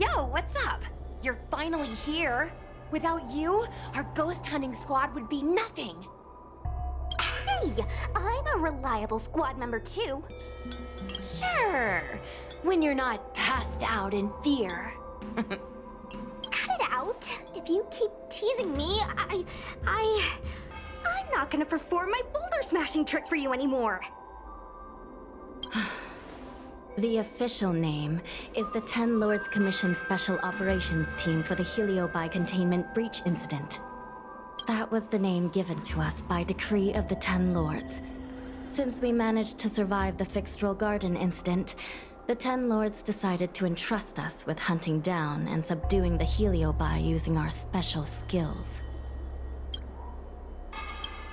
Yo, what's up? You're finally here. Without you, our ghost hunting squad would be nothing. Hey, I'm a reliable squad member too. Sure, when you're not passed out in fear. Cut it out. If you keep teasing me, I'm not gonna perform my boulder smashing trick for you anymore. The official name is the Ten Lords Commission Special Operations Team for the Heliobi Containment Breach Incident. That was the name given to us by decree of the Ten Lords. Since we managed to survive the Fixtral Garden incident, the Ten Lords decided to entrust us with hunting down and subduing the Heliobi using our special skills.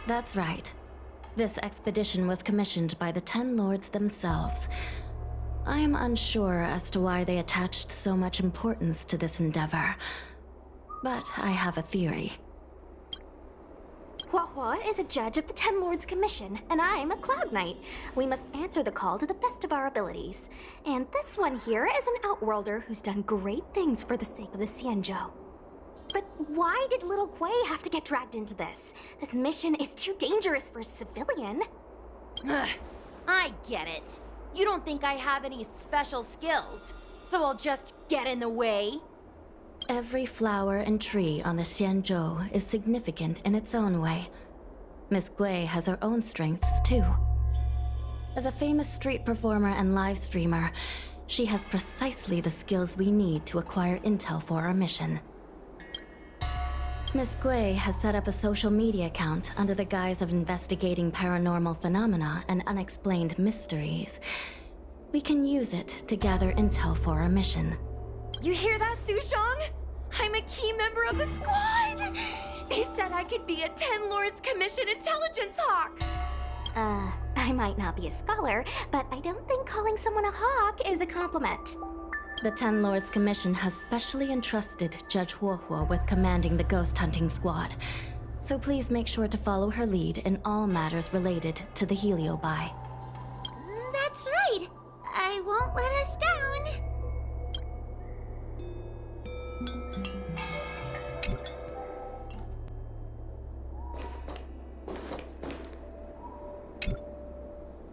That's right. This expedition was commissioned by the Ten Lords themselves. I am unsure as to why they attached so much importance to this endeavor, but I have a theory. Hua is a judge of the Ten Lords Commission, and I'm a Cloud Knight. We must answer the call to the best of our abilities. And this one here is an Outworlder who's done great things for the sake of the Xianzhou. But why did little Gui have to get dragged into this? This mission is too dangerous for a civilian. Ugh, I get it. You don't think I have any special skills, so I'll just get in the way? Every flower and tree on the Xianzhou is significant in its own way. Miss Gui has her own strengths, too. As a famous street performer and live streamer, she has precisely the skills we need to acquire intel for our mission. Miss Gui has set up a social media account under the guise of investigating paranormal phenomena and unexplained mysteries. We can use it to gather intel for our mission. You hear that, Sushong? I'm a key member of the squad! They said I could be a Ten Lords Commission intelligence hawk! I might not be a scholar, but I don't think calling someone a hawk is a compliment. The Ten Lords Commission has specially entrusted Judge Huohuo with commanding the ghost hunting squad, so please make sure to follow her lead in all matters related to the Heliobi. That's right! I won't let us down!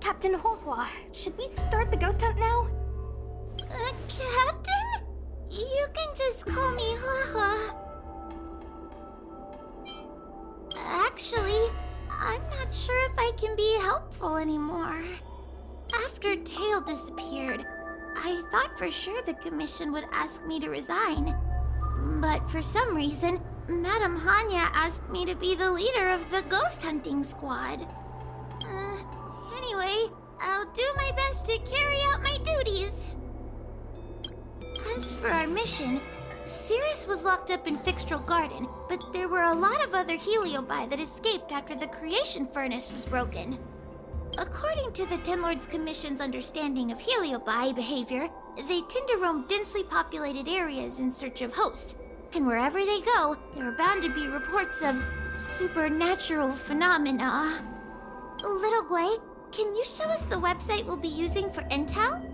Captain Huohuo, should we start the ghost hunt now? Captain? You can just call me Huohuo. Actually, I'm not sure if I can be helpful anymore. After Tail disappeared, I thought for sure the commission would ask me to resign. But for some reason, Madame Hanya asked me to be the leader of the ghost hunting squad. Anyway, I'll do my best to carry out my duties. As for our mission, Cirrus was locked up in Fixtral Garden, but there were a lot of other Heliobi that escaped after the creation furnace was broken. According to the Ten Lords Commission's understanding of Heliobi behavior, they tend to roam densely populated areas in search of hosts, and wherever they go, there are bound to be reports of supernatural phenomena. Little Gui, can you show us the website we'll be using for intel?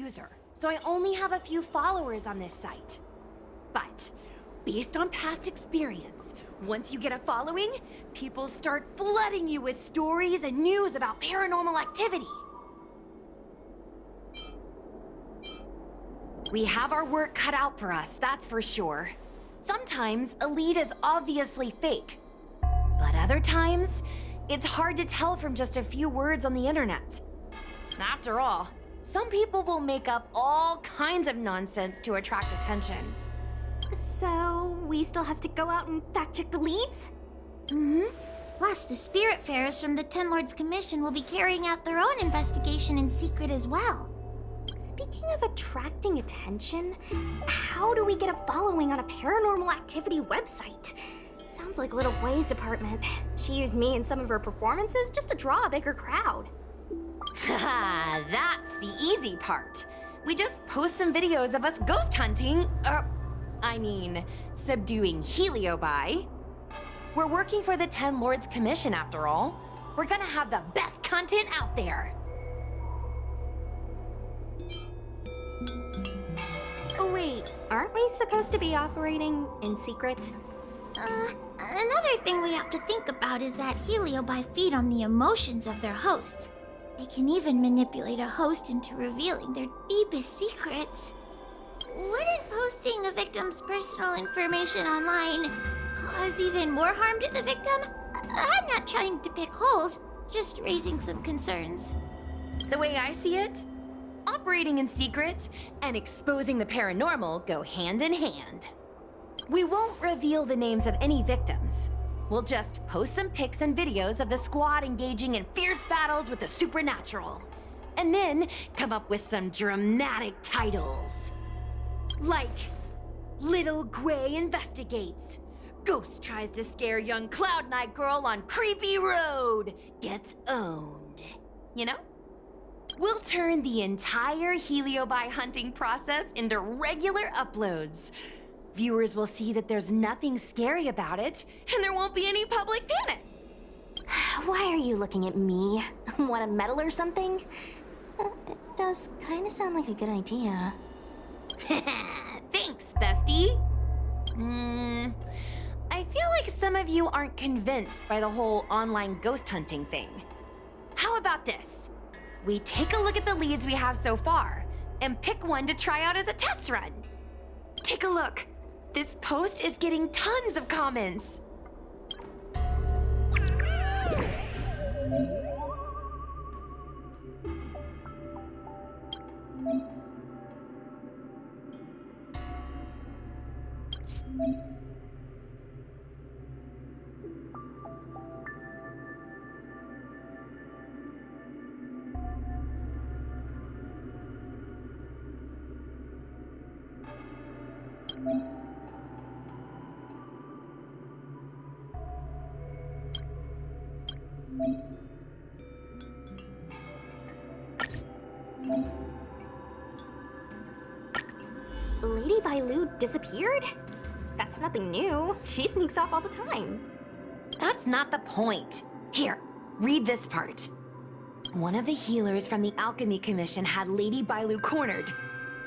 user, so I only have a few followers on this site. But, based on past experience, once you get a following, people start flooding you with stories and news about paranormal activity. We have our work cut out for us, that's for sure. Sometimes a lead is obviously fake, but other times, it's hard to tell from just a few words on the internet. After all, some people will make up all kinds of nonsense to attract attention. So, we still have to go out and fact-check the leads? Mm-hmm. Plus, the Spiritfarers from the Ten Lords Commission will be carrying out their own investigation in secret as well. Speaking of attracting attention, how do we get a following on a paranormal activity website? Sounds like Little Blaze department. She used me in some of her performances just to draw a bigger crowd. Haha, that's the easy part. We just post some videos of us ghost hunting, subduing Heliobi. We're working for the Ten Lords Commission after all. We're gonna have the best content out there. Oh wait, aren't we supposed to be operating in secret? Another thing we have to think about is that Heliobi feed on the emotions of their hosts. They can even manipulate a host into revealing their deepest secrets. Wouldn't posting a victim's personal information online cause even more harm to the victim? I'm not trying to pick holes, just raising some concerns. The way I see it, operating in secret and exposing the paranormal go hand in hand. We won't reveal the names of any victims. We'll just post some pics and videos of the squad engaging in fierce battles with the supernatural. And then come up with some dramatic titles. Like, Little Gray Investigates. Ghost tries to scare young Cloud Knight girl on creepy road. Gets owned. You know? We'll turn the entire Heliobi hunting process into regular uploads. Viewers will see that there's nothing scary about it, and there won't be any public panic. Why are you looking at me? Want a medal or something? It does kind of sound like a good idea. Thanks, bestie. I feel like some of you aren't convinced by the whole online ghost hunting thing. How about this? We take a look at the leads we have so far, and pick one to try out as a test run. Take a look. This post is getting tons of comments. Lady Bailu disappeared? That's nothing new. She sneaks off all the time. That's not the point. Here, read this part. One of the healers from the Alchemy Commission had Lady Bailu cornered,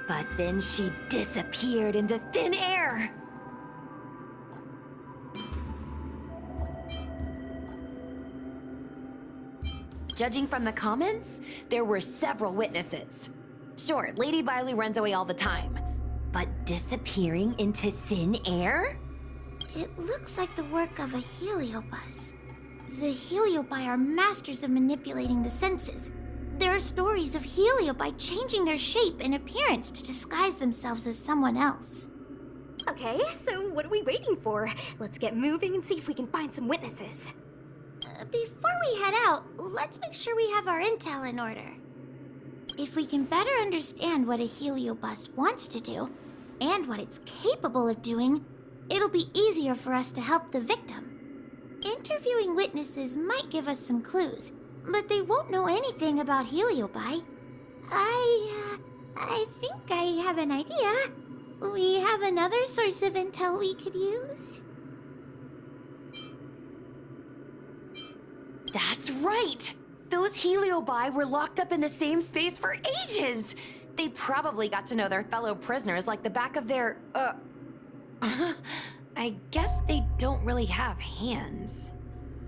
but then she disappeared into thin air. Judging from the comments, there were several witnesses. Sure, Lady Bailu runs away all the time, but disappearing into thin air? It looks like the work of a heliobus. The heliobi are masters of manipulating the senses. There are stories of heliobi changing their shape and appearance to disguise themselves as someone else. Okay, so what are we waiting for? Let's get moving and see if we can find some witnesses. Before we head out, let's make sure we have our intel in order. If we can better understand what a heliobus wants to do, and what it's capable of doing, it'll be easier for us to help the victim. Interviewing witnesses might give us some clues, but they won't know anything about heliobi. I think I have an idea. We have another source of intel we could use. That's right! Those heliobi were locked up in the same space for ages! They probably got to know their fellow prisoners like the back of their, I guess they don't really have hands.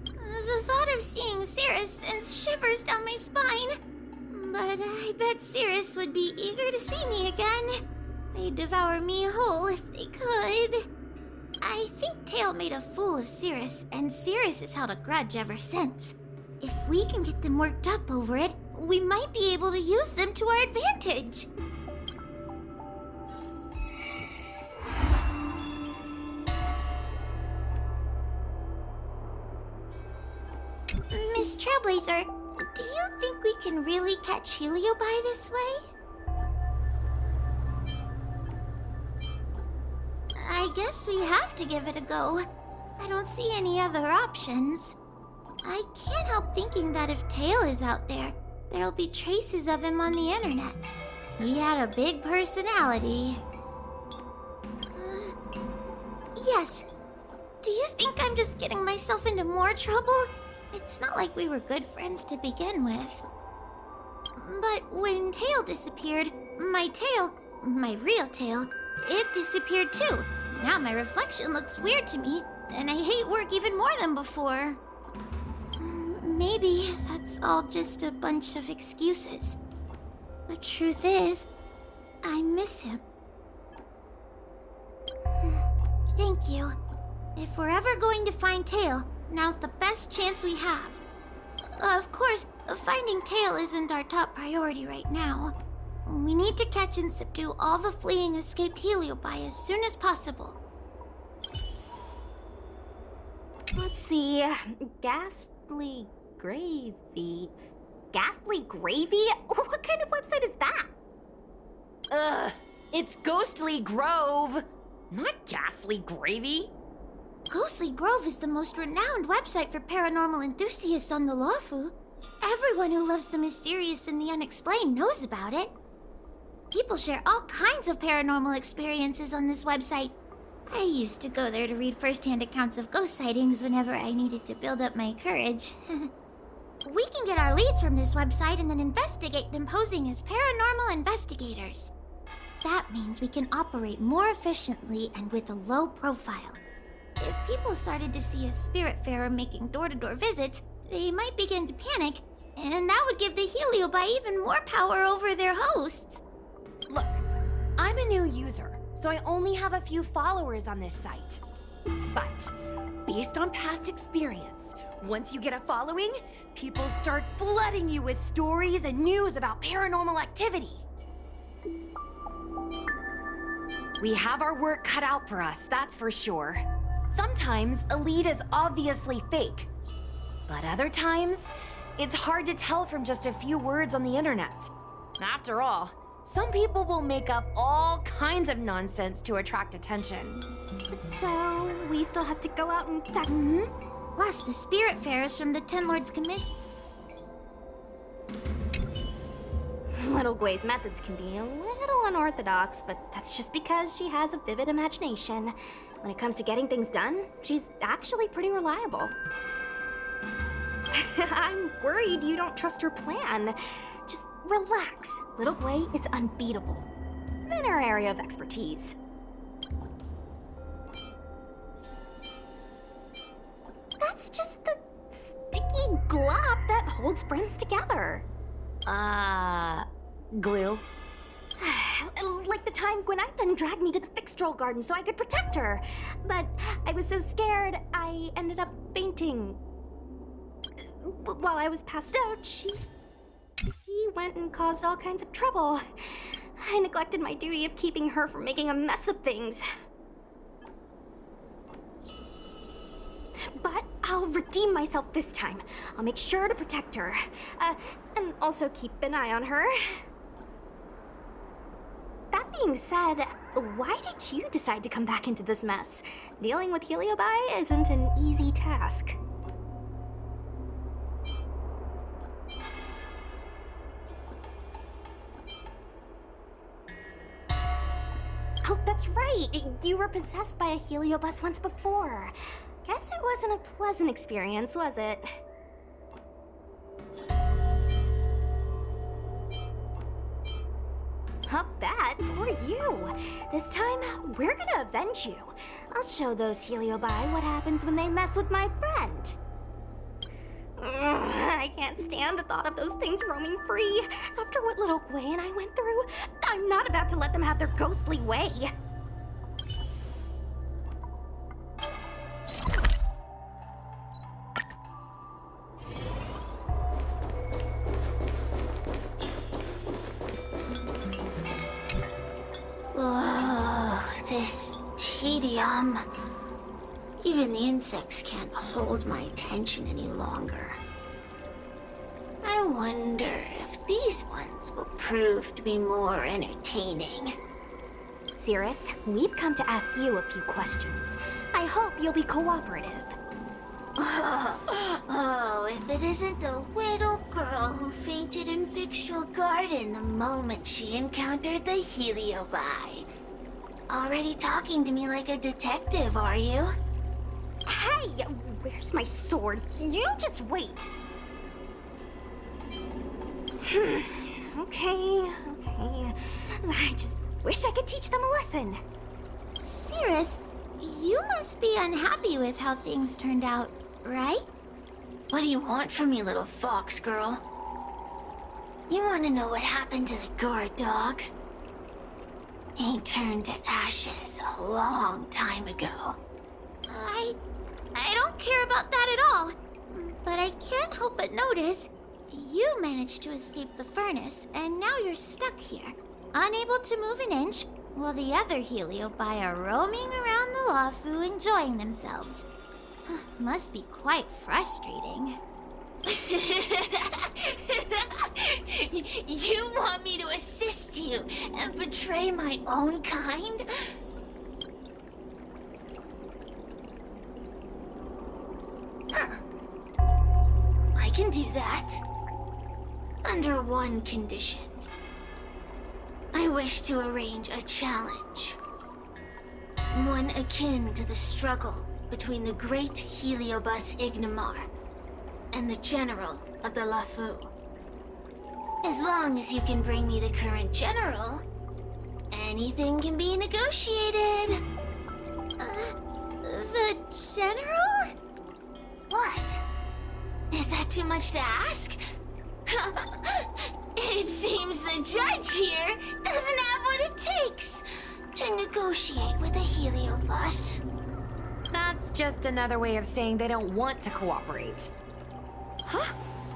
The thought of seeing Cirrus sends shivers down my spine. But I bet Cirrus would be eager to see me again. They'd devour me whole if they could. I think Tail made a fool of Cirrus, and Cirrus has held a grudge ever since. If we can get them worked up over it, we might be able to use them to our advantage. Miss Trailblazer, do you think we can really catch Heliobi this way? I guess we have to give it a go. I don't see any other options. I can't help thinking that if Tail is out there, there'll be traces of him on the internet. He had a big personality. Yes. Do you think I'm just getting myself into more trouble? It's not like we were good friends to begin with. But when Tail disappeared, my real tail, it disappeared too. Now my reflection looks weird to me, and I hate work even more than before. Maybe that's all just a bunch of excuses. The truth is, I miss him. Thank you. If we're ever going to find Tail, now's the best chance we have. Of course, finding Tail isn't our top priority right now. We need to catch and subdue all the fleeing escaped Heliobi as soon as possible. Let's see. Ghastly Gravy. Ghastly Gravy? What kind of website is that? Ugh, it's Ghostly Grove, not Ghastly Gravy. Ghostly Grove is the most renowned website for paranormal enthusiasts on the Lawfu. Everyone who loves the mysterious and the unexplained knows about it. People share all kinds of paranormal experiences on this website. I used to go there to read first-hand accounts of ghost sightings whenever I needed to build up my courage. We can get our leads from this website and then investigate them posing as paranormal investigators. That means we can operate more efficiently and with a low profile. If people started to see a spiritfarer making door-to-door visits, they might begin to panic, and that would give the Heliobi even more power over their hosts. Look, I'm a new user, so I only have a few followers on this site. But, based on past experience, once you get a following, people start flooding you with stories and news about paranormal activity. We have our work cut out for us, that's for sure. Sometimes a lead is obviously fake, but other times, it's hard to tell from just a few words on the internet. After all, some people will make up all kinds of nonsense to attract attention. So, we still have to go out and Plus, the spiritfarers from the Ten Lords Commission. Little Gwei's methods can be a little unorthodox, but that's just because she has a vivid imagination. When it comes to getting things done, she's actually pretty reliable. I'm worried you don't trust her plan. Just relax. Little Gwei is unbeatable in her area of expertise. That's just the sticky glob that holds friends together. Glue? Like the time Gwen dragged me to the Fixtrol Garden so I could protect her. But I was so scared, I ended up fainting. While I was passed out, she went and caused all kinds of trouble. I neglected my duty of keeping her from making a mess of things. But I'll redeem myself this time. I'll make sure to protect her. And also keep an eye on her. That being said, why did you decide to come back into this mess? Dealing with Heliobi isn't an easy task. Oh, that's right! You were possessed by a Heliobus once before. Guess it wasn't a pleasant experience, was it? Not bad, poor you. This time, we're gonna avenge you. I'll show those Heliobi what happens when they mess with my friend. I can't stand the thought of those things roaming free. After what little Gui and I went through, I'm not about to let them have their ghostly way. This tedium. Even the insects can't hold my attention any longer. I wonder if these ones will prove to be more entertaining. Cirrus, we've come to ask you a few questions. I hope you'll be cooperative. Oh, if it isn't the little girl who fainted in Victual Garden the moment she encountered the Heliobi. Already talking to me like a detective, are you? Hey, where's my sword? You just wait. Okay. I just wish I could teach them a lesson. Cirrus, you must be unhappy with how things turned out, right? What do you want from me, little fox girl? You want to know what happened to the guard dog? He turned to ashes a long time ago. I don't care about that at all. But I can't help but notice you managed to escape the furnace, and now you're stuck here, unable to move an inch, while the other Heliobi are roaming around the Lawfu enjoying themselves. Must be quite frustrating. You want me to assist you and betray my own kind? I can do that. Under one condition. I wish to arrange a challenge. One akin to the struggle between the great Heliobus Ignamar and the general of the Lawfu. As long as you can bring me the current general, anything can be negotiated. The general? What? Is that too much to ask? It seems the judge here doesn't have what it takes to negotiate with a Heliobus. That's just another way of saying they don't want to cooperate. Huh?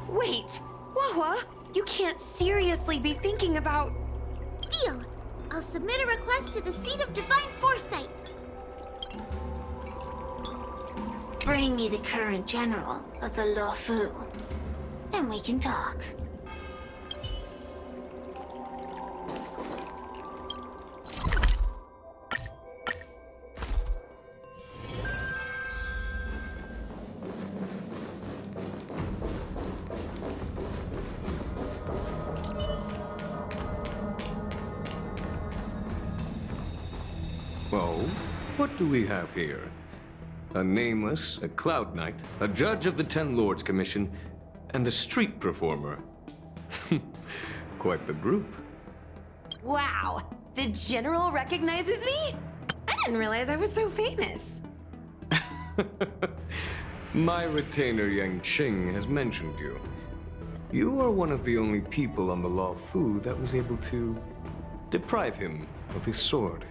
Wait, Wawa, you can't seriously be thinking about... Deal! I'll submit a request to the Seat of Divine Foresight. Bring me the current general of the Lawfu, and we can talk. Oh, what do we have here? A nameless, a cloud knight, a judge of the Ten Lords Commission, and a street performer. Quite the group. Wow, the general recognizes me? I didn't realize I was so famous. My retainer Yang Qing has mentioned you. You are one of the only people on the Lawfu that was able to deprive him of his sword.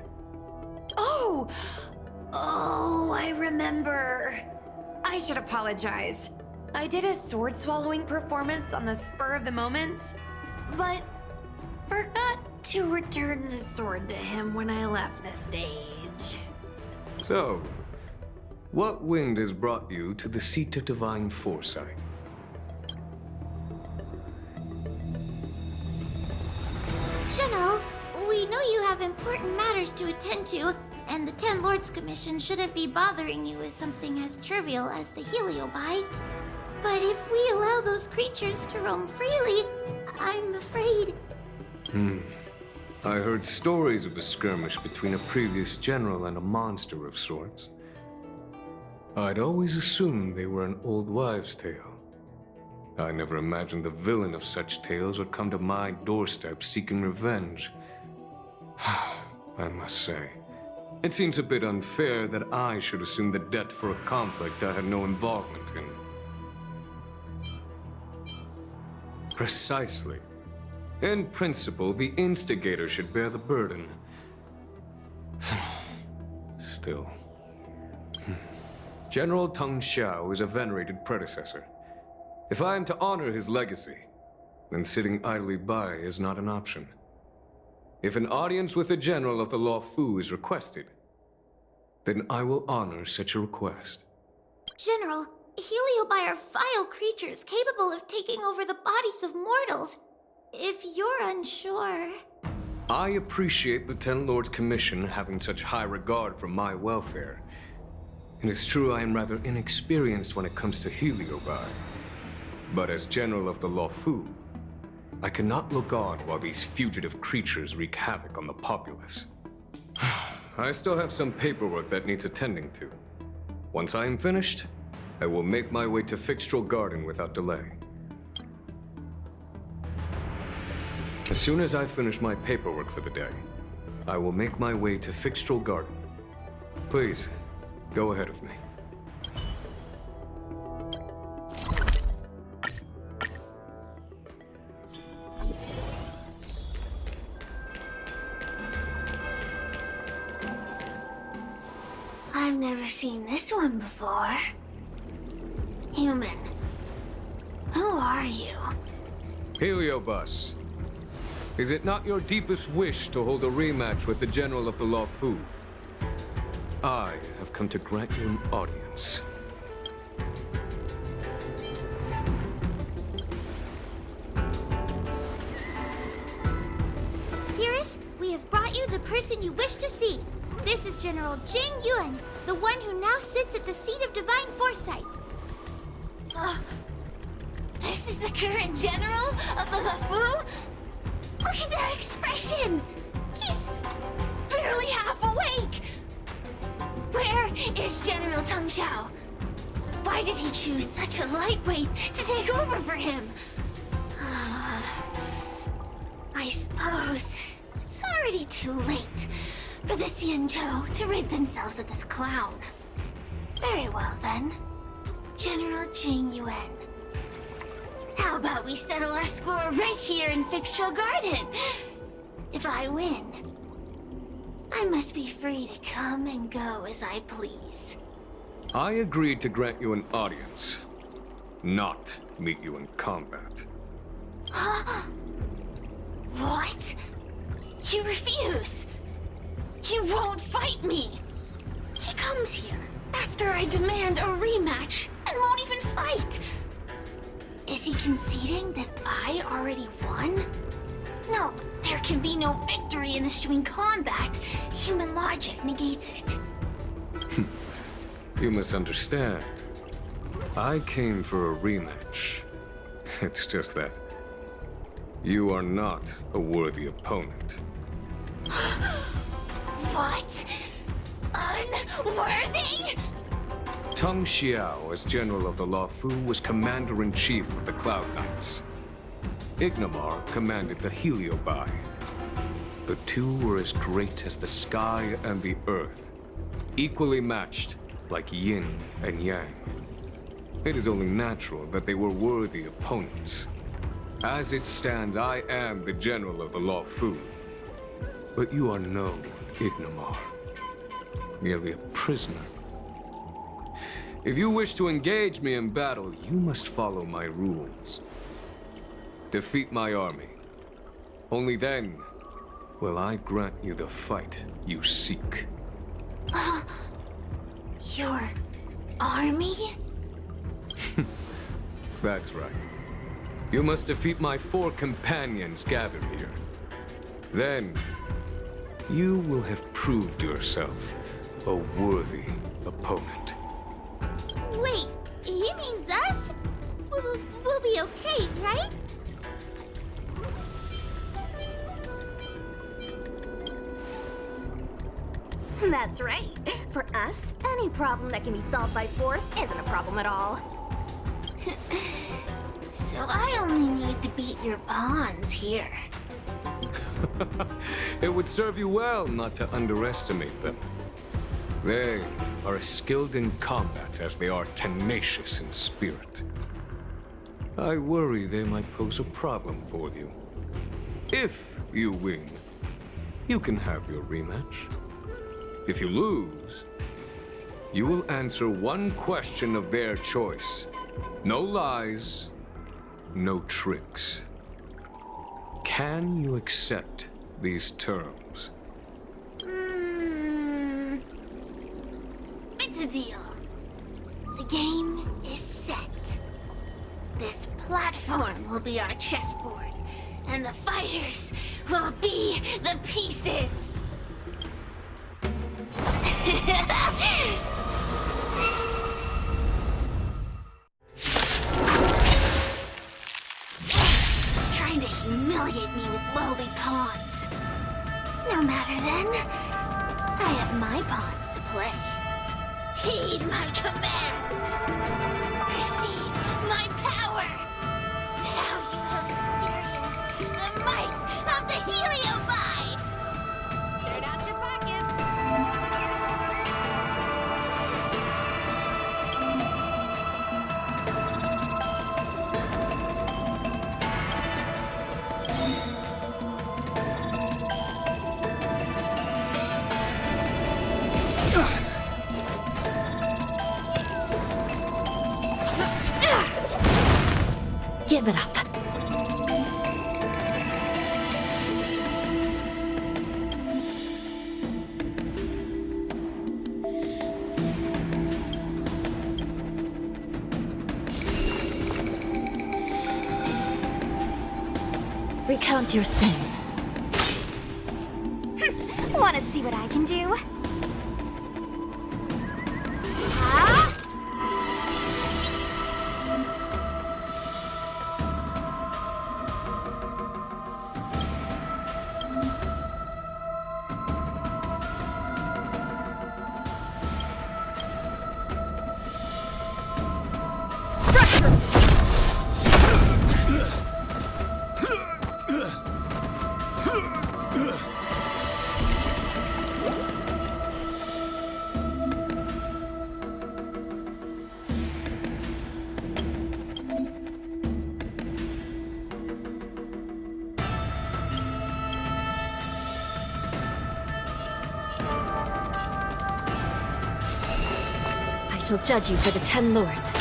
Oh, I remember. I should apologize. I did a sword-swallowing performance on the spur of the moment, but forgot to return the sword to him when I left the stage. So, what wind has brought you to the Seat of Divine Foresight? General, we know you have important matters to attend to, and the Ten Lords Commission shouldn't be bothering you with something as trivial as the Heliobi. But if we allow those creatures to roam freely, I'm afraid... I heard stories of a skirmish between a previous general and a monster of sorts. I'd always assumed they were an old wives' tale. I never imagined the villain of such tales would come to my doorstep seeking revenge, I must say, it seems a bit unfair that I should assume the debt for a conflict I had no involvement in. Precisely. In principle, the instigator should bear the burden. Still. General Teng Xiao is a venerated predecessor. If I am to honor his legacy, then sitting idly by is not an option. If an audience with the General of the Law Fu is requested, then I will honor such a request. General, Heliobi are vile creatures capable of taking over the bodies of mortals. If you're unsure... I appreciate the Ten Lords Commission having such high regard for my welfare. It is true I am rather inexperienced when it comes to Heliobi. But as General of the Law Fu, I cannot look on while these fugitive creatures wreak havoc on the populace. I still have some paperwork that needs attending to. Once I am finished, I will make my way to Fixtral Garden without delay. As soon as I finish my paperwork for the day, I will make my way to Fixtral Garden. Please, go ahead of me. I've never seen this one before. Human. Who are you? Heliobus. Is it not your deepest wish to hold a rematch with the General of the Law Fu? I have come to grant you an audience. Cirrus, we have brought you the person you wish to see. This is General Jing Yuan, the one who now sits at the seat of divine foresight. This is the current General of the LeFou? Look at that expression! He's barely half awake! Where is General Teng Xiao? Why did he choose such a lightweight to take over for him? I suppose it's already too late for the Xianzhou to rid themselves of this clown. Very well then, General Jing Yuan. How about we settle our score right here in Fixtral Garden? If I win, I must be free to come and go as I please. I agreed to grant you an audience, not meet you in combat. What? You refuse? You won't fight me? He comes here after I demand a rematch and won't even fight. Is he conceding that I already won? No, there can be no victory in eschewing combat. Human logic negates it. You misunderstand. I came for a rematch. It's just that you are not a worthy opponent. What? Unworthy? Teng Xiao, as General of the Law Fu, was Commander-in-Chief of the Cloud Knights. Ignamar commanded the Heliobi. The two were as great as the sky and the earth, equally matched like yin and yang. It is only natural that they were worthy opponents. As it stands, I am the General of the Law Fu. But you are no Ignamar, merely a prisoner. If you wish to engage me in battle, you must follow my rules. Defeat my army. Only then will I grant you the fight you seek. Your army? That's right. You must defeat my 4 companions gathered here. Then, you will have proved yourself a worthy opponent. Wait, he means us? We'll be okay, right? That's right. For us, any problem that can be solved by force isn't a problem at all. So I only need to beat your pawns here. It would serve you well not to underestimate them. They are as skilled in combat as they are tenacious in spirit. I worry they might pose a problem for you. If you win, you can have your rematch. If you lose, you will answer one question of their choice. No lies, no tricks. Can you accept these terms? It's a deal. The game is set. This platform will be our chessboard, and the fighters will be the pieces. Trying to humiliate me with lowly pawns. No matter then. I have my pawns to play. Heed my command. Receive my power. Now you have experienced the might of the Heliobite. Turn out your pockets. Give it up. Recount your sins. Want to see what I can do? Huh? I shall judge you for the 10 Lords.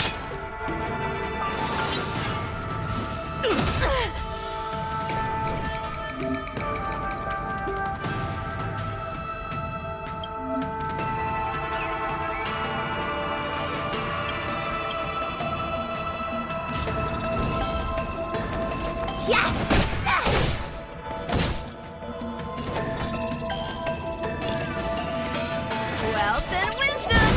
Wealth and wisdom!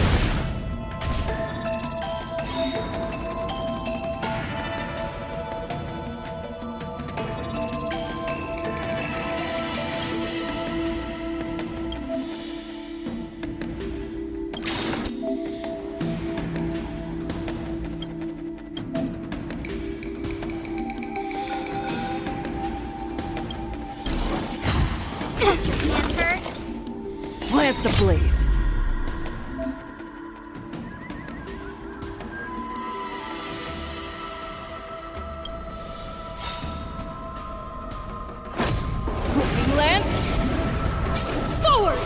Don't your hands hurt? Lance ablaze. Moving lance. Forward!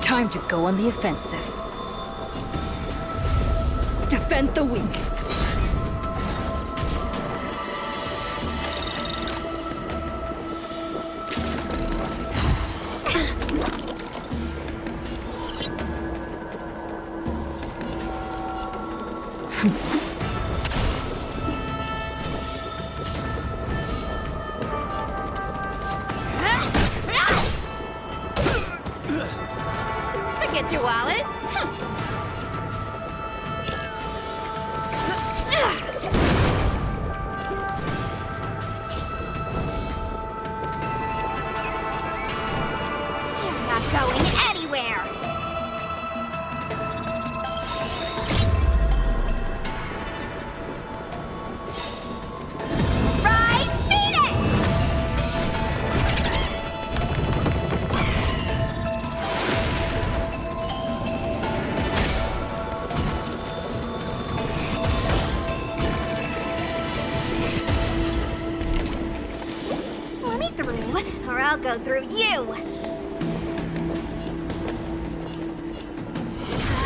Time to go on the offensive. Defend the weak. Forget your wallet. You're not going anywhere! go through you!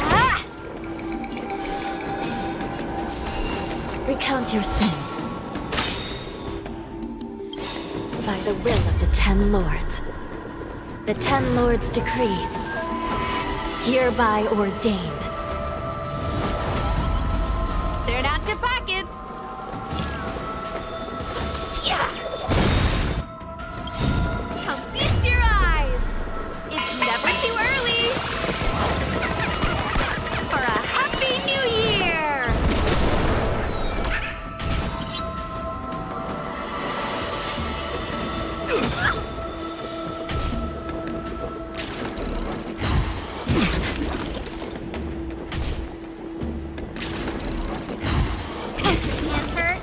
Ah! Recount your sins. By the will of the Ten Lords. The Ten Lords decree. Hereby ordained. Turn out your pockets! Come feast your eyes! It's never too early! For a Happy New Year! Don't your hands hurt?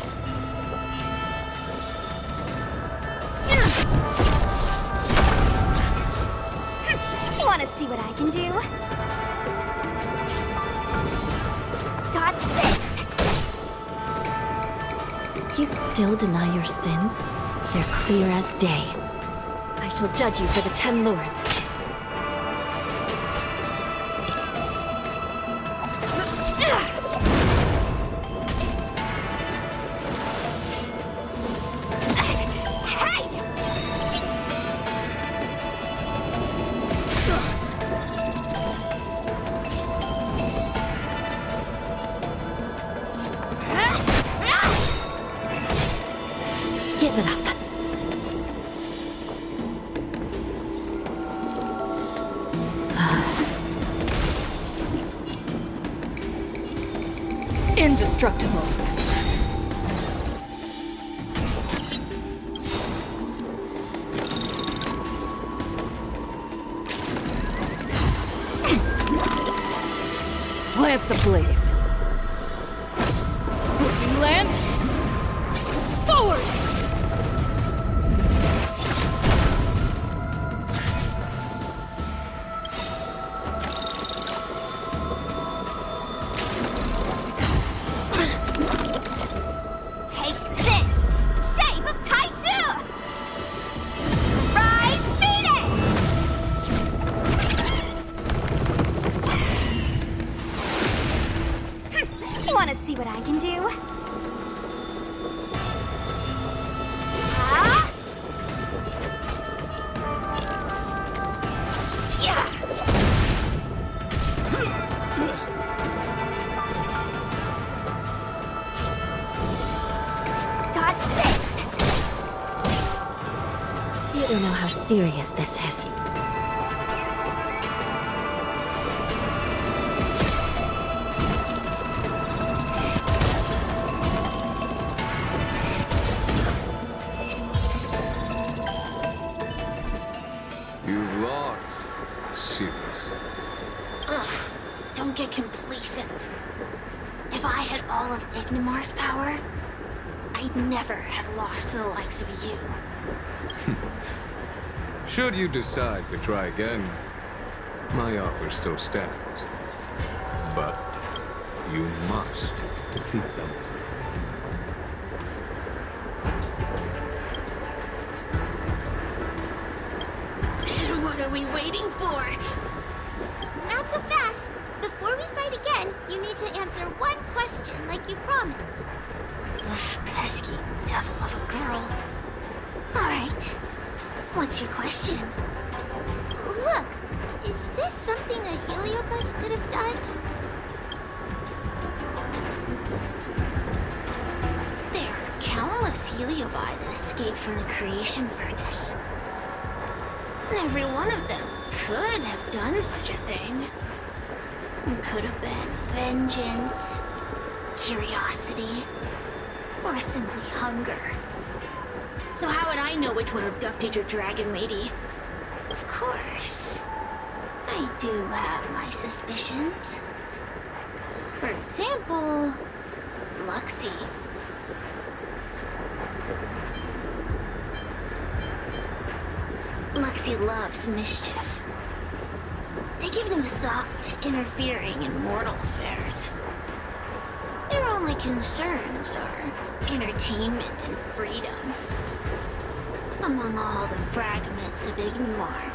Want to see what I can do? Dodge this! You still deny your sins? They're clear as day. I shall judge you for the Ten Lords. Give it up. Indestructible. Lance ablaze. Whipping lance. Forward! Take this! Shape of Taishu! Rise, Venus! Want to see what I can do? Ah! Yeah! Dodge this! You don't know how serious this is. You've lost, Cirrus. Ugh, don't get complacent. If I had all of Ignimar's power, I'd never have lost to the likes of you. Should you decide to try again, my offer still stands. But you must defeat them. What are we waiting for? Not so fast. Before we fight again, you need to answer one question like you promised. Ugh, pesky devil of a girl. Alright. What's your question? Look, is this something a heliobus could have done? There are countless heliobi that escaped from the creation furnace. And every one of them could have done such a thing. It could have been vengeance, curiosity, or simply hunger. So how would I know which one abducted your dragon lady? Of course, I do have my suspicions. For example, Luxie. Luxie loves mischief. They give no thought to interfering in mortal affairs. Their only concerns are entertainment and freedom. among all the fragments of Ignomar.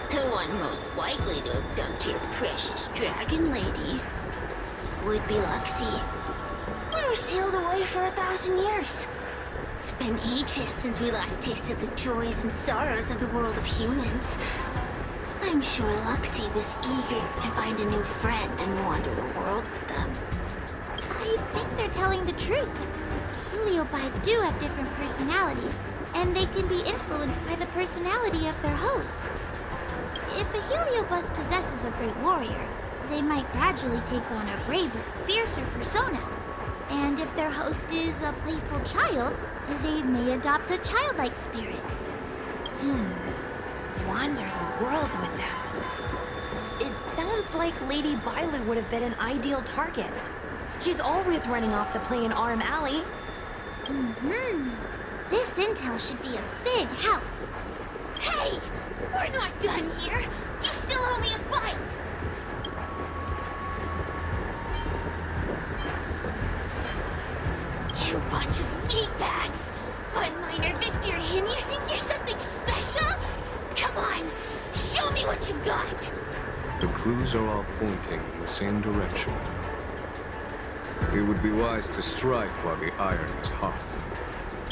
The one most likely to abduct your precious dragon lady would be Luxie. We were sealed away for 1,000 years. It's been ages since we last tasted the joys and sorrows of the world of humans. I'm sure Luxie was eager to find a new friend and wander the world with them. I think they're telling the truth. Heliobi do have different personalities, and they can be influenced by the personality of their host. If a Heliobus possesses a great warrior, they might gradually take on a braver, fiercer persona. And if their host is a playful child, they may adopt a childlike spirit. Wander the world with them. It sounds like Lady Bailu would have been an ideal target. She's always running off to play in Arm Alley. This intel should be a big help. Hey! We're not done here! You still owe me a fight! You bunch of meatbags! One minor victory and you think you're something special? Come on! Show me what you've got! The clues are all pointing in the same direction. It would be wise to strike while the iron is hot.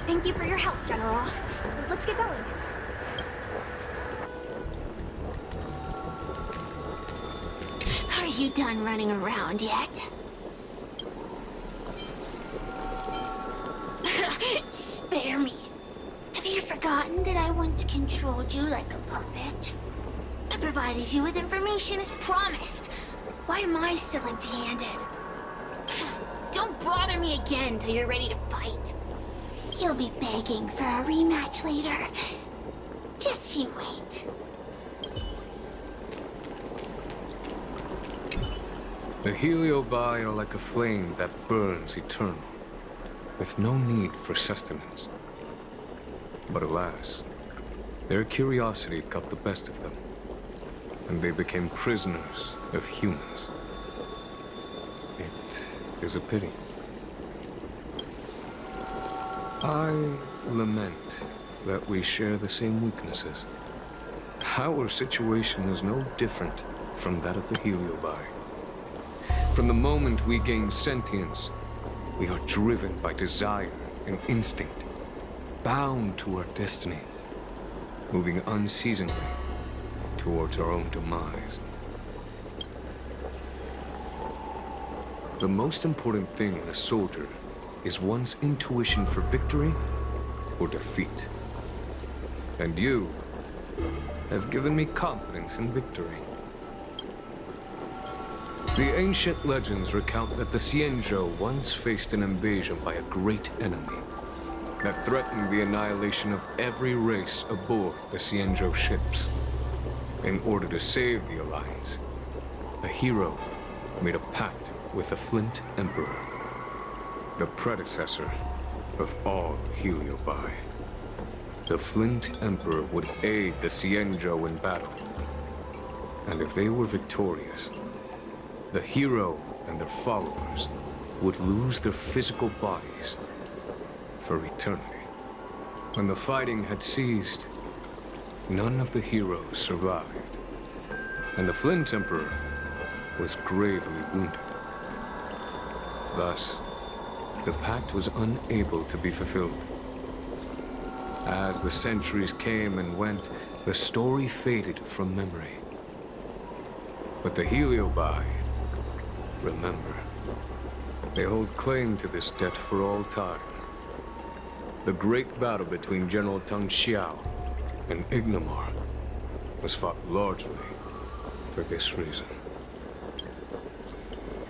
Thank you for your help, General. Let's get going. Are you done running around yet? Spare me. Have you forgotten that I once controlled you like a puppet? I provided you with information as promised. Why am I still empty-handed? Don't bother me again till you're ready to fight. You'll be begging for a rematch later. Just you wait. The Heliobi are like a flame that burns eternal, with no need for sustenance. But alas, their curiosity got the best of them, and they became prisoners of humans. It is a pity. I lament that we share the same weaknesses. Our situation is no different from that of the Heliobi. From the moment we gain sentience, we are driven by desire and instinct, bound to our destiny, moving unceasingly towards our own demise. The most important thing in a soldier is one's intuition for victory or defeat. And you have given me confidence in victory. The ancient legends recount that the Xianzhou once faced an invasion by a great enemy that threatened the annihilation of every race aboard the Xianzhou ships. In order to save the Alliance, a hero made a pact with the Flint Emperor, the predecessor of all Heliobi. The Flint Emperor would aid the Xianzhou in battle, and if they were victorious, the hero and their followers would lose their physical bodies for eternity. When the fighting had ceased, none of the heroes survived, and the Flint Emperor was gravely wounded. Thus, the pact was unable to be fulfilled. As the centuries came and went, the story faded from memory. But the Heliobi remember. They hold claim to this debt for all time. The great battle between General Tang Xiao and Ignomar was fought largely for this reason.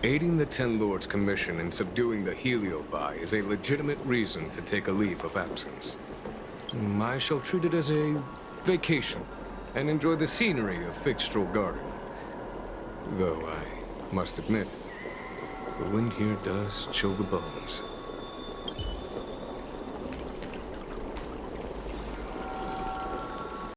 Aiding the Ten Lords' Commission in subduing the Heliobi is a legitimate reason to take a leave of absence. I shall treat it as a vacation and enjoy the scenery of Fixtral Garden. Though I must admit, the wind here does chill the bones.